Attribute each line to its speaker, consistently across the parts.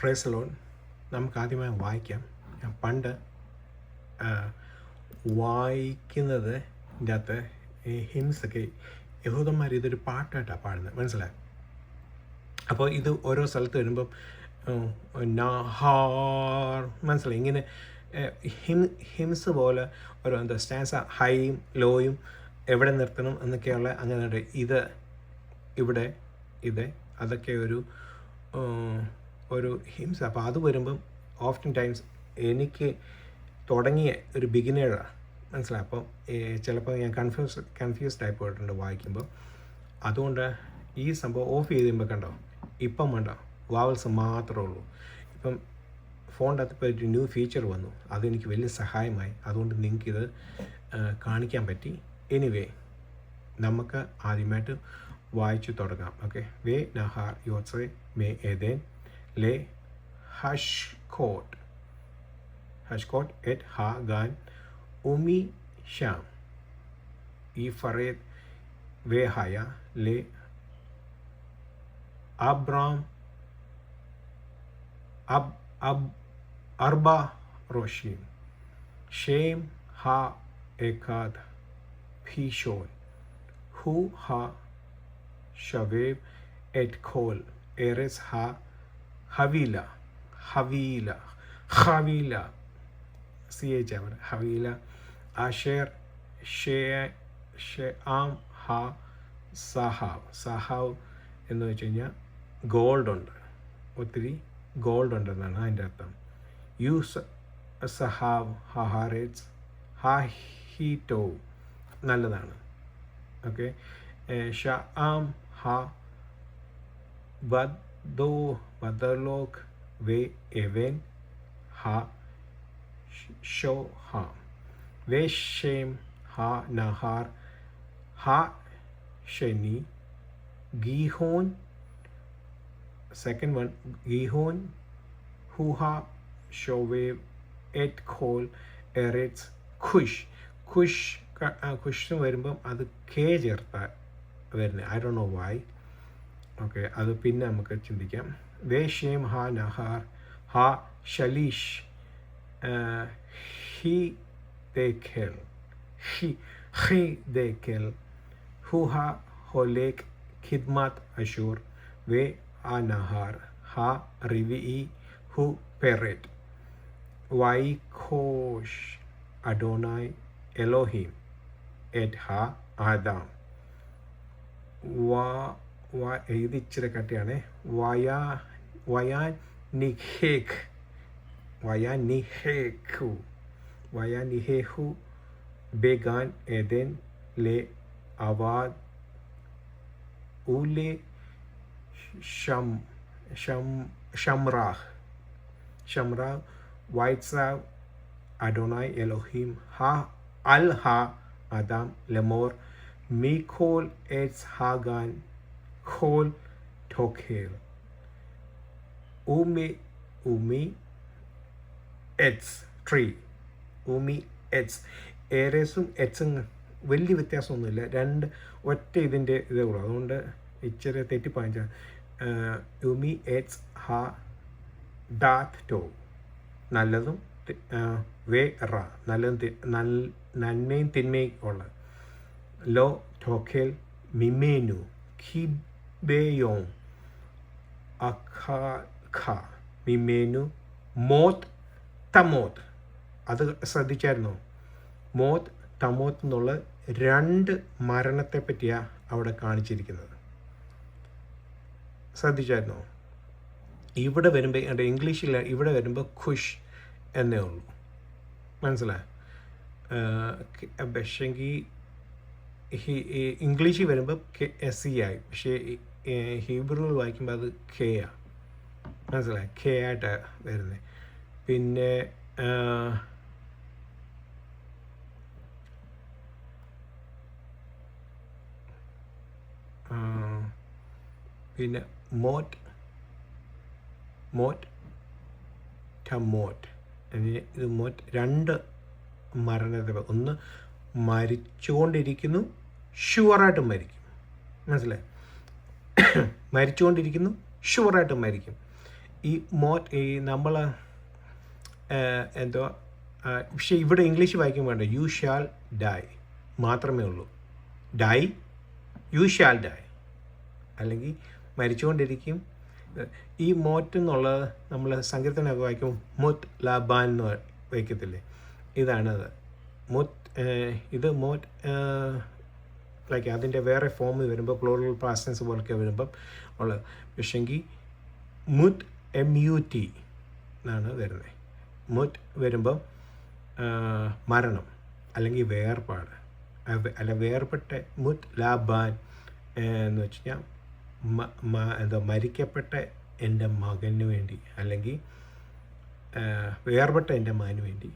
Speaker 1: Price loan. നമുക്ക് ആദ്യമായി വായിക്കാം. ഞാൻ പണ്ട് വായിക്കുന്നത് ഇതിൻ്റെ അകത്ത് ഈ ഹിംസൊക്കെ യഹൂദന്മാർ ഇതൊരു പാട്ടായിട്ടാണ് പാടുന്നത്, മനസ്സിലായി. അപ്പോൾ ഇത് ഓരോ സ്ഥലത്ത് വരുമ്പം നഹാർ മനസ്സിലായി, ഇങ്ങനെ ഹിംസ് പോലെ ഓരോ എന്താ സ്റ്റാൻസ ഹൈയും ലോയും എവിടെ നിർത്തണം എന്നൊക്കെയുള്ള അങ്ങനെ ഇത് ഇവിടെ ഇത് അതൊക്കെ ഒരു ഹിംസ. അപ്പോൾ അത് വരുമ്പം ഓഫ്റ്റൻ ടൈംസ് എനിക്ക് തുടങ്ങിയ ഒരു ബിഗിനേഴ്സാണ്, മനസ്സിലായി. അപ്പം ചിലപ്പോൾ ഞാൻ കൺഫ്യൂസ്ഡ് ആയി പോയിട്ടുണ്ട് വായിക്കുമ്പോൾ. അതുകൊണ്ട് ഈ സംഭവം ഓഫ് ചെയ്ത് കഴിയുമ്പോൾ കണ്ടോ, ഇപ്പം വേണ്ട വാവൽസ് മാത്രമേ ഉള്ളൂ. ഇപ്പം ഫോണിൻ്റെ അകത്ത് ഇപ്പോൾ ഒരു ന്യൂ ഫീച്ചർ വന്നു, അതെനിക്ക് വലിയ സഹായമായി. അതുകൊണ്ട് നിങ്ങൾക്കിത് കാണിക്കാൻ പറ്റി. എനിവേ, നമുക്ക് ആദ്യമായിട്ട് വായിച്ചു തുടങ്ങാം. ഓക്കെ. വേ നഹാർ യോത്സെ മേ ഏദേൻ ലേ ഹഷ്കോട്ട് എറ്റ് ഹാ ഗാൻ ഉമി ഷ്യാം ഈ ഫറേദ് വേ ഹായ ലേ അബ്രാം അർബ റോഷീം ഷേം ഹാ എക്കാദ് ഭീഷോൻ ഹു ഹാ ഷവേബ് എറ്റ് ഖോൽ എറസ് ഹാ ഹവീല ഹവീല അഷേർ ഷെആം ഹാ സഹാവ് എന്ന് വെച്ച് കഴിഞ്ഞാൽ ഗോൾഡുണ്ട്, ഒത്തിരി ഗോൾഡ് ഉണ്ടെന്നാണ് അതിൻ്റെ അർത്ഥം. യു സഹാവ് ഹാഹാരേറ്റ്സ് ഹാ ഹീറ്റോ നല്ലതാണ്. ഓക്കെ. ഷാം ഹാ ബദലോക് വേ എവൻ ഹാ ഷോ ഹാ വേ ഷേം ഹാ നഹാർ ഹാ ഷെനി ഗീഹോൻ. സെക്കൻഡ് വൺ ഗീഹോൻ ഹുഹാ ഷോവേവ് എറ്റ് ഖോൽ എറേറ്റ്സ് ഖുഷ് വരുമ്പം അത് കെ ചേർത്താൽ വരുന്നത്. I don't know why. Okay, അത് പിന്നെ നമുക്ക് ചിന്തിക്കാം. വേ ഷേം ഹാ നഹാർ ഹാ ഷലീഷ് ഹി ദേഖേൽ ഹുഹാ ഹോലേക്ക് ഖിദ്മാത് അഷൂർ വേ ആ നഹാർ ഹാ റിവി ഹു പെറേറ്റ് വൈഖോഷ് അഡോനായ് എലോഹിം എറ്റ് ഹാ ആദാം. ഇത് ഇച്ചിരി കട്ടിയാണ്. വയാനിഹേഹു ബെഗാൻ എദൻ ലേ അവാദ് ഉലെ ഷംറാഹ് വൈറ്റ്സാവ് അഡോനായ് എലോഹിം ഹാ അൽ ഹാ ആദാം ലെമോർ മിഖോൽ എറ്റ്സ് ഹാഗാൻ ഖോൽ ടോഖേൽ ഉമി എറ്റ്സ് ട്രീ ഉമി എറ്റ്സ്. ഏറേസും എറ്റ്സും വലിയ വ്യത്യാസമൊന്നുമില്ല, രണ്ട് ഒറ്റ ഇതിൻ്റെ ഇതേ ഉള്ളൂ. അതുകൊണ്ട് ഇച്ചിരി തെറ്റിപ്പാഞ്ച. ഉമി എറ്റ്സ് ഹാ ദാത് ടോ നല്ലതും വേ റ നന്മയും തിന്മയും ഉള്ളത്. ലോ ടോഖേൽ മിമേനു ഖിബേയോം അഖ മിമേനു മോത്ത് തമോത്ത്. അത് ശ്രദ്ധിച്ചായിരുന്നോ? മോത്ത് തമോത്ത് എന്നുള്ള രണ്ട് മരണത്തെ പറ്റിയാണ് അവിടെ കാണിച്ചിരിക്കുന്നത്. ശ്രദ്ധിച്ചായിരുന്നോ? ഇവിടെ വരുമ്പോൾ എൻ്റെ ഇംഗ്ലീഷിൽ ഇവിടെ വരുമ്പോൾ ഖുഷ് എന്നേ ഉള്ളൂ, മനസ്സിലായി. പക്ഷെങ്കിൽ ഇംഗ്ലീഷിൽ വരുമ്പോൾ SE ആയി, പക്ഷേ ഹീബ്രുവിൽ വായിക്കുമ്പോൾ അത് K ആണ്, മനസ്സിലായി. K ആയിട്ടാണ് വരുന്നത്. പിന്നെ മോറ്റ് ടമോറ്റ്. ഇത് മോറ്റ് രണ്ട് മരണത്തെ, ഒന്ന് മരിച്ചുകൊണ്ടിരിക്കുന്നു, ഷുവറായിട്ടും മരിക്കും, മനസ്സിലായി. മരിച്ചുകൊണ്ടിരിക്കുന്നു, ഷുവറായിട്ടും മരിക്കും. ഈ നമ്മൾ എന്തോ പക്ഷേ ഇവിടെ ഇംഗ്ലീഷ് വായിക്കും വേണ്ട, യു ഷാൽ ഡൈ മാത്രമേ ഉള്ളൂ. ഡൈ, യു ഷാൽ ഡൈ, അല്ലെങ്കിൽ മരിച്ചുകൊണ്ടിരിക്കും. ഈ മോറ്റ് എന്നുള്ളത് നമ്മൾ സങ്കീർത്തനമൊക്കെ വായിക്കും മുത്ത് ലാബാൻ എന്ന് വയ്ക്കത്തില്ലേ, ഇതാണത്. ഇത് മോറ്റ് ലൈക്ക് അതിൻ്റെ വേറെ ഫോം വരുമ്പോൾ പ്ലൂറൽ പാസ്റ്റൻസ് പോലൊക്കെ വരുമ്പം ഉള്ളത്. പക്ഷെങ്കിൽ മുത്ത് MUT എന്നാണ് വരുന്നത്. മുത്ത് വരുമ്പം മരണം അല്ലെങ്കിൽ വേർപാട്, അല്ല വേർപെട്ട. മുത്ത് ലാബാൻ എന്ന് വെച്ച് കഴിഞ്ഞാൽ എന്തോ മരിക്കപ്പെട്ട എൻ്റെ മകന് വേണ്ടി അല്ലെങ്കിൽ വേർപെട്ട എൻ്റെ മകന് വേണ്ടി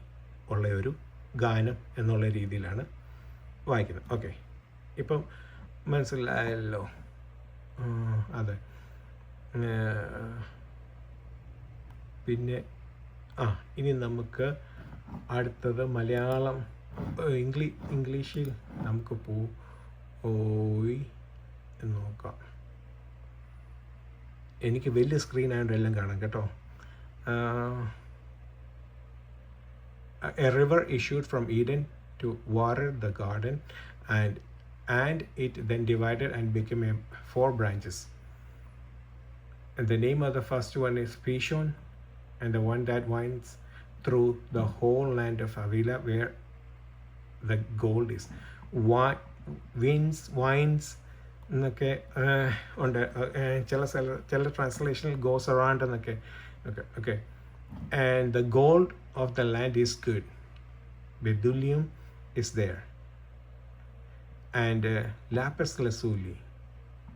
Speaker 1: ഉള്ള ഒരു ഗാനം എന്നുള്ള രീതിയിലാണ് വായിക്കുന്നത്. ഓക്കെ, ഇപ്പം മനസ്സിലായല്ലോ. അതെ. പിന്നെ ഇനി നമുക്ക് അടുത്തത് മലയാളം ഇംഗ്ലീഷിൽ നമുക്ക് പോയി നോക്കാം. എനിക്ക് വലിയ സ്ക്രീൻ ആയതുകൊണ്ട് എല്ലാം കാണാം കേട്ടോ. A river issued from Eden to water the garden, and it then divided and became 4 branches. And the name of the first one is Pishon, and the one that winds through the whole land of Havilah, where the gold is. Winds എന്നൊക്കെ ഉണ്ട്. ചില ട്രാൻസ്ലേഷനിൽ goes around എന്നൊക്കെ. Okay. And the gold of the land is good. Bedulium is there. And lapis lazuli.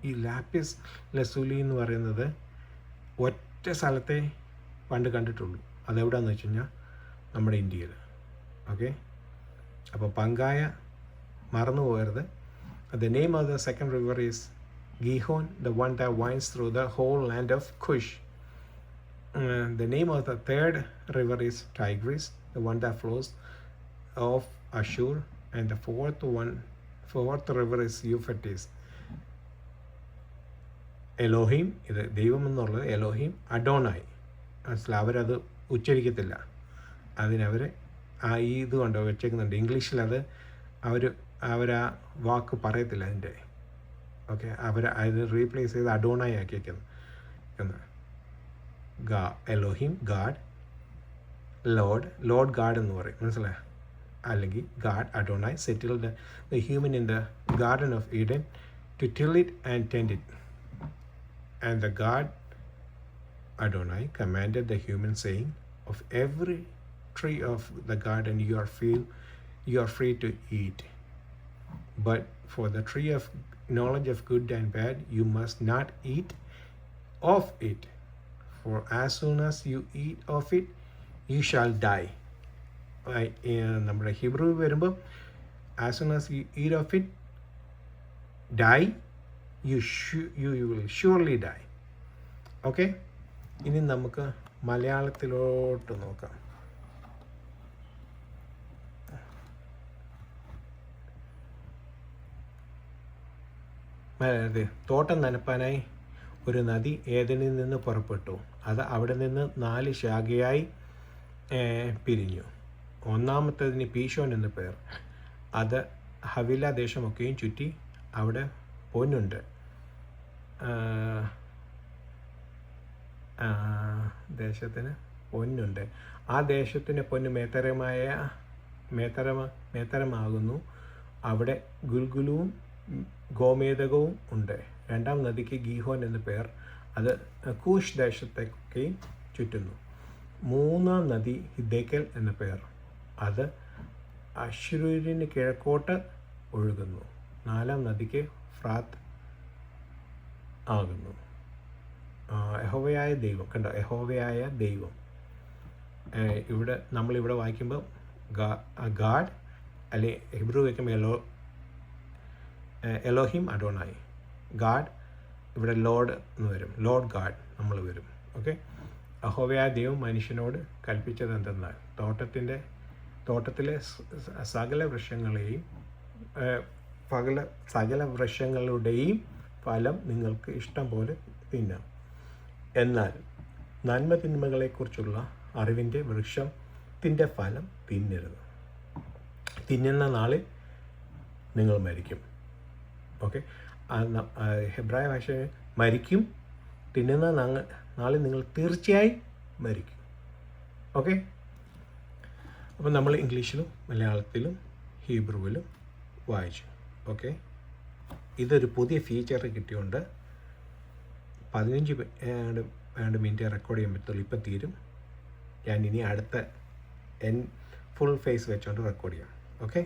Speaker 1: ഈ lapis lazuli എന്ന് പറയുന്നത് ഒറ്റ സ്ഥലത്തെ പണ്ട് കണ്ടിട്ടുള്ളൂ. അതെവിടെയാണെന്ന് വെച്ച് കഴിഞ്ഞാൽ നമ്മുടെ ഇന്ത്യയിൽ. ഓക്കെ, അപ്പോൾ പങ്കായ മറന്നു പോകരുത്. The name of the second river is Gihon, the one that winds through the whole land of Cush. The name of the third river is Tigris, the one that flows of Ashur, and the fourth river is Euphrates. Elohim, ഇത് ദൈവം എന്നുള്ളത് Elohim, അഡോണായി. അവരത് ഉച്ചരിക്കത്തില്ല. അതിനവർ ഇത് കൊണ്ട് വെച്ചേക്കുന്നുണ്ട്. ഇംഗ്ലീഷിലത് അവരാ വാക്ക് പറയത്തില്ല അതിൻ്റെ. ഓക്കെ, അത് റീപ്ലേസ് ചെയ്ത് അഡോണായി ആക്കിയേക്കുന്നു. എലോഹിം, ഗാഡ്, ലോർഡ് ഗാഡ് എന്ന് പറയും, മനസ്സിലായോ? അല്ലെങ്കിൽ God Adonai settled the human in the garden of Eden to till it and tend it. And the God Adonai commanded the human, saying, of every tree of the garden you are free to eat, but for the tree of knowledge of good and bad you must not eat of it, for as soon as you eat of it you shall die. നമ്മുടെ Hebrew വരുമ്പോൾ as soon as you eat of it, die, you will surely die. Okay, ഇനി നമുക്ക് മലയാളത്തിലോട്ട് നോക്കാം. തോട്ടം നനപ്പാനായി ഒരു നദി ഏദനിൽ നിന്ന് പുറപ്പെട്ടു. അത് അവിടെ നിന്ന് 4 ശാഖയായി പിരിഞ്ഞു. ഒന്നാമത്തേതിന് പീഷോൻ എന്ന് പേർ. അത് ഹവില ദേശമൊക്കെയും ചുറ്റി. അവിടെ പൊന്നുണ്ട്. ദേശത്തിന് പൊന്നുണ്ട്. ആ ദേശത്തിന് പൊന്ന് മേത്തരമാകുന്നു. അവിടെ ഗുൽഗുലുവും ഗോമേതകവും ഉണ്ട്. രണ്ടാം നദിക്ക് ഗീഹോൻ എന്ന് പേർ. അത് കൂഷ് ദേശത്തേക്കൊക്കെയും ചുറ്റുന്നു. മൂന്നാം നദി ഹിദ്ദേക്കൽ എന്ന് പേർ. അത് അശ്രൂരിന് കിഴക്കോട്ട് ഒഴുകുന്നു. നാലാം നദിക്ക് ഫ്രാത്ത് ആകുന്നു. യഹോവയായ ദൈവം, കണ്ടോ, യഹോവയായ ദൈവം. നമ്മളിവിടെ വായിക്കുമ്പോൾ ഗാഡ്, അല്ലെ ഹിബ്രു വയ്ക്കുമ്പോൾ എലോഹിം അഡോണായി. ഗാഡ് ഇവിടെ ലോർഡ് എന്ന് വരും. ലോർഡ് ഗാഡ് നമ്മൾ വരും. ഓക്കെ, യഹോവയായ ദൈവം മനുഷ്യനോട് കൽപ്പിച്ചത് എന്തെന്നാൽ തോട്ടത്തിലെ സകല വൃക്ഷങ്ങളുടെയും ഫലം നിങ്ങൾക്ക് ഇഷ്ടം പോലെ തിന്നാം. എന്നാൽ നന്മ തിന്മകളെക്കുറിച്ചുള്ള അറിവിൻ്റെ വൃക്ഷത്തിൻ്റെ ഫലം തിന്നരുത്. തിന്നുന്ന നാളിൽ നിങ്ങൾ മരിക്കും. ഓക്കെ, ഹെബ്രായ ഭാഷയിൽ മരിക്കും, തിന്നുന്ന നാളിൽ നിങ്ങൾ തീർച്ചയായും മരിക്കും. ഓക്കെ, അപ്പം നമ്മൾ ഇംഗ്ലീഷിലും മലയാളത്തിലും ഹീബ്രുവിലും വായിച്ചു. ഓക്കെ, ഇതൊരു പുതിയ ഫീച്ചർ കിട്ടിയോണ്ട് 15 മിനിറ്റ് റെക്കോർഡ് ചെയ്യാൻ പറ്റുള്ളൂ. ഇപ്പം തീരും. ഞാൻ ഇനി അടുത്ത ഫുൾ ഫേസ് വെച്ചുകൊണ്ട് റെക്കോർഡ് ചെയ്യാം. ഓക്കെ.